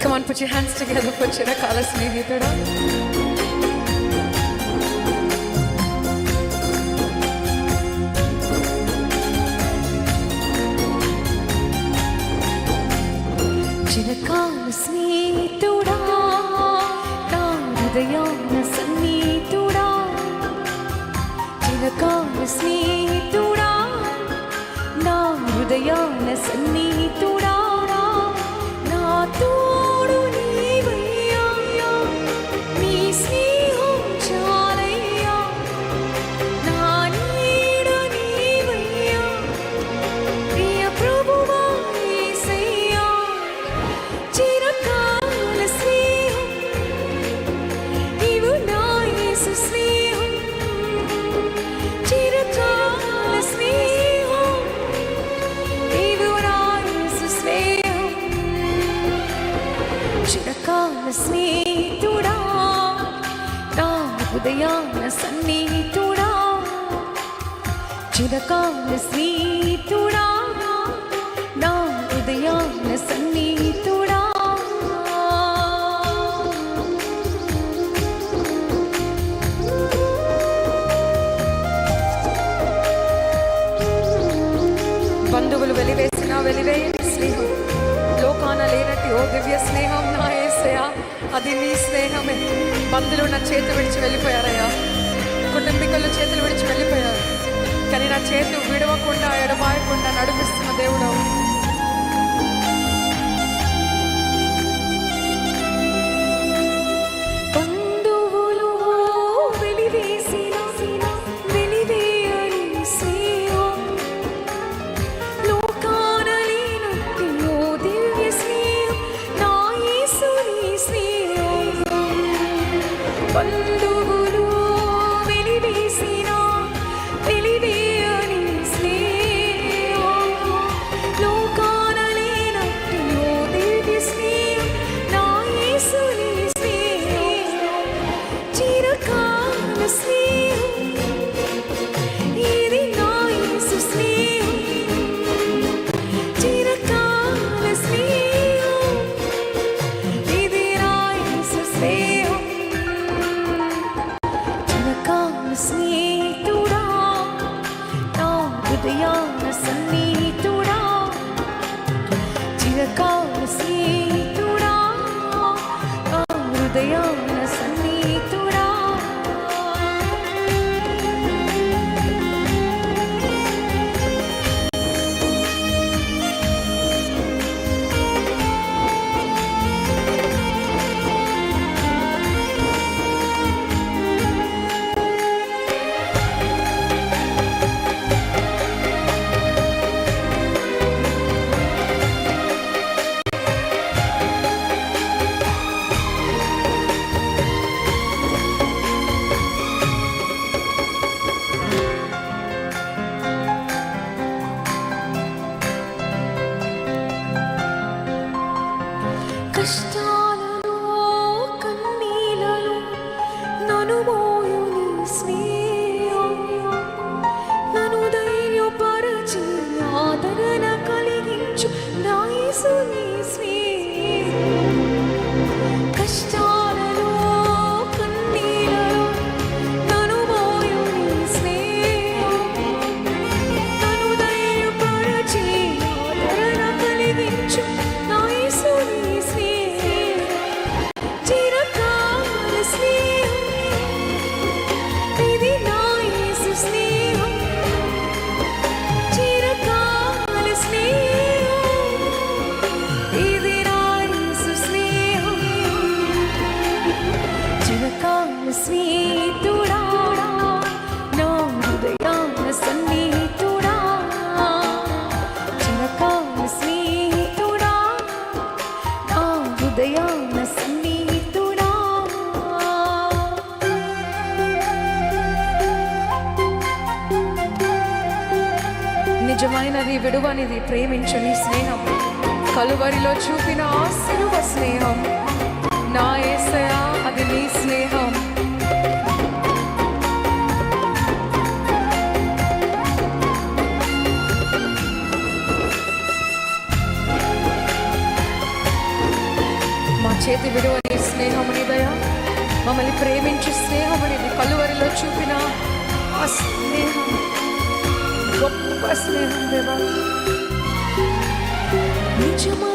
Come on, put your hands together for చిరకాల స్నేహితుడా. చిరకాల స్నేహితుడా, నా హృదయాన సన్నిహితుడా. చిరకాల స్నేహితుడా, నా హృదయాన సన్నిహితుడా. నా తోడు నీవయ్యా, నీ స్నేహం చాలయ్యా. నా నీడ నీవయ్యా, ప్రియ ప్రభువా యేసయ్యా. చిరకాల స్నేహం నీవు నా యేసు స్నేహం. చిరకాల స్నేహం నీవు నా యేసు స్నేహం. చిరకాల స్నేహితుడా, నా హృదయాన సన్నిహితుడా. చిరకాల స్నేహితుడా, నా హృదయాన సన్నిహితుడా. బంధువులు వెలివేసిన వెలివేయని స్నేహం, లోకాన లేనట్టి ఓ దివ్య స్నేహం నా యేసయ్యా, అది నీ స్నేహమే. బంధువులు నా చేతులు విడిచి వెళ్ళిపోయారయ్యా, కుటుంబీకులు చేతులు విడిచి వెళ్ళిపోయారు, కానీ నా చేతులు విడవకుండా ఎడబాయకుండా నడిపిస్తున్న దేవుడవు. బంధువులు వెలివేసిన వెలివేయని స్నేహం, లోకాన లేనట్టి ఓ దివ్య స్నేహం, నా యేసుని స్నేహం. చిరకాల స్నేహం ఇది నా యేసు స్నేహం. చిరకాల స్నేహం ఇది నా యేసు స్నేహం. స్నేహితుడా, నా హృదయాన సన్నిహితుడా. చిరకాల స్నేహితుడా, నా హృదయాన సన్నిహితుడా. కష్టాలలో కన్నీలలో నన్ను మోయు నీ స్నేహం. నన్ను ధైర్యపరచి ఆదరణ కలిగించు నా యేసు నీ స్నేహం. కష్టాలలో కన్నీలలో నన్ను మోయు నీ స్నేహం. నన్ను ధైర్యపరచి ఆదరణ కలిగించు నా యేసు నీ స్నేహం. చిరకాల స్నేహం ఇది నా యేసు స్నేహం. చిరకాల స్నేహం ఇది నా యేసు స్నేహం. చిరకాల స్నేహితుడా, నా హృదయాన సన్నిహితుడా. చిరకాల స్నేహితుడా, నా హృదయాన సన్నిహితుడా. నిజమైనది, విడువనిది, ప్రేమించని స్నేహం, కలువరిలో చూపిన ఆ సిలువ స్నేహం. నా యేసయ్యా, అది నీ స్నేహం. మా చేతి విడువని స్నేహమునిదయా, మమ్మల్ని ప్రేమించు స్నేహమునిది, కలువరిలో చూపిన ఆ స్నేహం, గొప్ప స్నేహం దేవా. నిజమా